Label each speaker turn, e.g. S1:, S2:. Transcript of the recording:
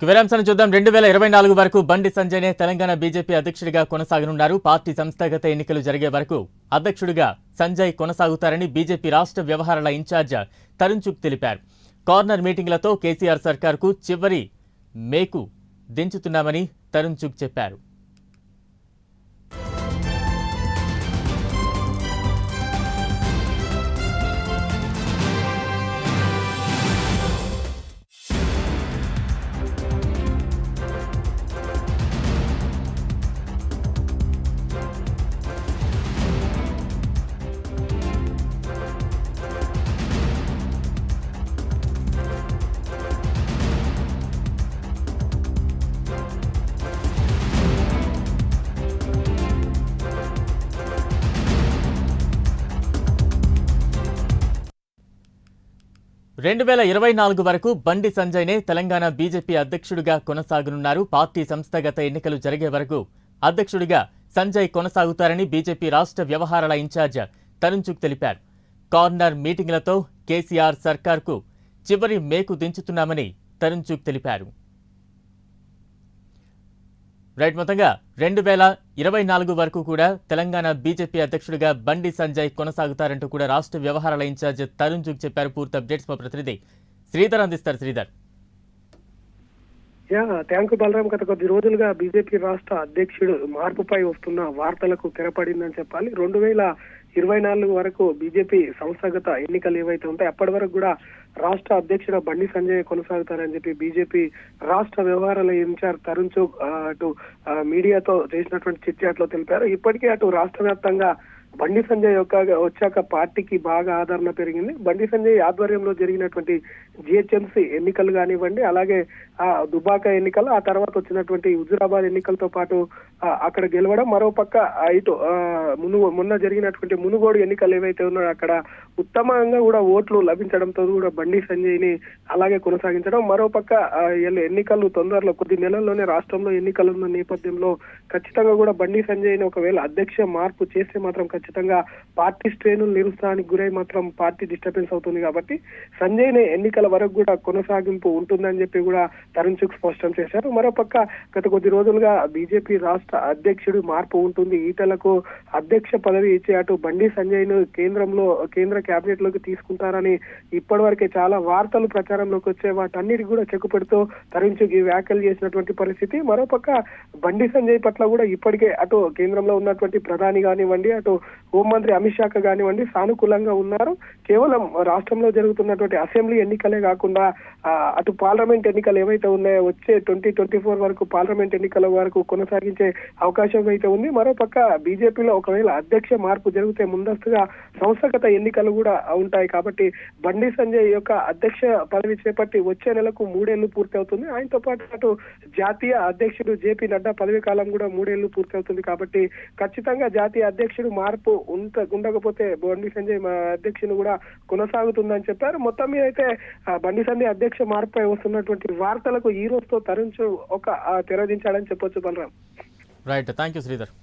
S1: వివరాంశాన్ని చూద్దాం. 2024 వరకు బండి సంజయ్నే తెలంగాణ బీజేపీ అధ్యక్షుడిగా కొనసాగనున్నారు. పార్టీ సంస్థాగత ఎన్నికలు జరిగే వరకు అధ్యక్షుడిగా సంజయ్ కొనసాగుతారని బీజేపీ రాష్ట్ర వ్యవహారాల ఇన్ఛార్జ్ తరుణ్ చుగ్ తెలిపారు. కార్నర్ మీటింగ్లతో కేసీఆర్ సర్కార్కు చివరి మేకు దించుతున్నామని తరుణ్ చుగ్ చెప్పారు. రెండు 2024 వరకు బండి సంజయ్నే తెలంగాణ బీజేపీ అధ్యక్షుడిగా కొనసాగనున్నారు. పార్టీ సంస్థాగత ఎన్నికలు జరిగే వరకు అధ్యక్షుడిగా సంజయ్ కొనసాగుతారని బీజేపీ రాష్ట్ర వ్యవహారాల ఇన్ఛార్జ్ తరుణ్ చుగ్ తెలిపారు. కార్నర్ మీటింగ్లతో కేసీఆర్ సర్కార్కు చివరి మేకు దించుతున్నామని తరుణ్ చుగ్ తెలిపారు. మొత్తంగా 2024 వరకు కూడా తెలంగాణ బీజేపీ అధ్యక్షుడిగా బండి సంజయ్ కొనసాగుతారంటూ కూడా రాష్ట్ర వ్యవహారాల ఇన్ఛార్జ్ తరుణ్ చుగ్ చెప్పారు. పూర్తి అప్డేట్స్ మా ప్రతినిధి శ్రీధర్ అందిస్తారు. శ్రీధర్.
S2: Thank you Balaram. గత కొద్ది రోజులుగా బీజేపీ రాష్ట్ర అధ్యక్షుడు మార్పుపై వస్తున్న వార్తలకు తెరపడిందని చెప్పాలి. 2024 వరకు బీజేపీ సంస్థాగత ఎన్నికలు ఏవైతే ఉంటాయో అప్పటి వరకు కూడా రాష్ట్ర అధ్యక్షుడు బండి సంజయ్ కొనసాగుతారని చెప్పి బీజేపీ రాష్ట్ర వ్యవహారాల ఇన్ఛార్జ్ తరుణ్ చుగ్ అటు మీడియాతో చేసినటువంటి చిట్చాట్లో తెలిపారు. ఇప్పటికే అటు రాష్ట్ర వ్యాప్తంగా బండి సంజయ్ వచ్చాక పార్టీకి బాగా ఆదరణ పెరిగింది. బండి సంజయ్ ఆధ్వర్యంలో జరిగినటువంటి జిహెచ్ఎంసీ ఎన్నికలు కానివ్వండి, అలాగే ఆ దుబాక ఎన్నికలు, ఆ తర్వాత వచ్చినటువంటి హుజూరాబాద్ ఎన్నికలతో పాటు అక్కడ గెలవడం, మరోపక్క ఇటు మొన్న జరిగినటువంటి మునుగోడు ఎన్నికలు ఏవైతే ఉన్నాయో అక్కడ ఉత్తమంగా కూడా ఓట్లు లభించడంతో కూడా బండి సంజయ్ ని అలాగే కొనసాగించడం, మరోపక్క ఎన్నికలు తొందరలో కొద్ది నెలల్లోనే రాష్ట్రంలో ఎన్నికలు ఉన్న నేపథ్యంలో ఖచ్చితంగా కూడా బండి సంజయ్ ని ఒకవేళ అధ్యక్ష మార్పు చేస్తే మాత్రం ఖచ్చితంగా పార్టీ శ్రేణులు నిరుత్సాహానికి గురై మాత్రం పార్టీ డిస్టర్బెన్స్ అవుతుంది. కాబట్టి సంజయ్ ని ఎన్నికల వరకు కూడా కొనసాగింపు ఉంటుందని చెప్పి కూడా తరుణ్ చుగ్ స్పష్టం చేశారు. మరోపక్క గత కొద్ది రోజులుగా బీజేపీ రాష్ట్ర అధ్యక్షుడు మార్పు ఉంటుంది, ఈటలకు అధ్యక్ష పదవి ఇచ్చి అటు బండి సంజయ్ ను కేంద్ర కేబినెట్ లోకి తీసుకుంటారని ఇప్పటి వరకే చాలా వార్తలు ప్రచారంలోకి వచ్చే వాటన్నిటి కూడా చెక్కు పెడుతూ తరుణ్ చుగ్ ఈ వ్యాఖ్యలు చేసినటువంటి పరిస్థితి. మరోపక్క బండి సంజయ్ పట్ల కూడా ఇప్పటికే అటు కేంద్రంలో ఉన్నటువంటి ప్రధాని కానివ్వండి, అటు హోంమంత్రి అమిత్ షా కానివ్వండి సానుకూలంగా ఉన్నారు. కేవలం రాష్ట్రంలో జరుగుతున్నటువంటి అసెంబ్లీ ఎన్నికలే కాకుండా అటు పార్లమెంట్ ఎన్నికలు ఏవైతే ఉన్నాయో వచ్చే 2024 వరకు పార్లమెంట్ ఎన్నికల వరకు కొనసాగించే అవకాశం అయితే ఉంది. మరోపక్క బీజేపీలో ఒకవేళ అధ్యక్ష మార్పు జరిగితే ముందస్తుగా సంస్థాగత ఎన్నికలు కూడా ఉంటాయి. కాబట్టి బండి సంజయ్ యొక్క అధ్యక్ష పదవి చేపట్టి వచ్చే నెలకు 3 ఏళ్లు పూర్తి అవుతుంది. ఆయనతో పాటు అటు జాతీయ అధ్యక్షుడు జేపీ నడ్డా పదవి కాలం కూడా 3 ఏళ్లు పూర్తి అవుతుంది. కాబట్టి ఖచ్చితంగా జాతీయ అధ్యక్షుడు మార్పు ఉండకపోతే బండి సంజయ్ అధ్యక్షుని కూడా కొనసాగుతుందని చెప్పారు. మొత్తం మీద అయితే బండి సంజయ్ అధ్యక్ష మార్పుపై వస్తున్నటువంటి వార్తలకు ఈ రోజుతో తరుణ్ చుగ్ ఒక తెరదించాడని చెప్పొచ్చు Balaram.
S1: Right, thank you Sridhar.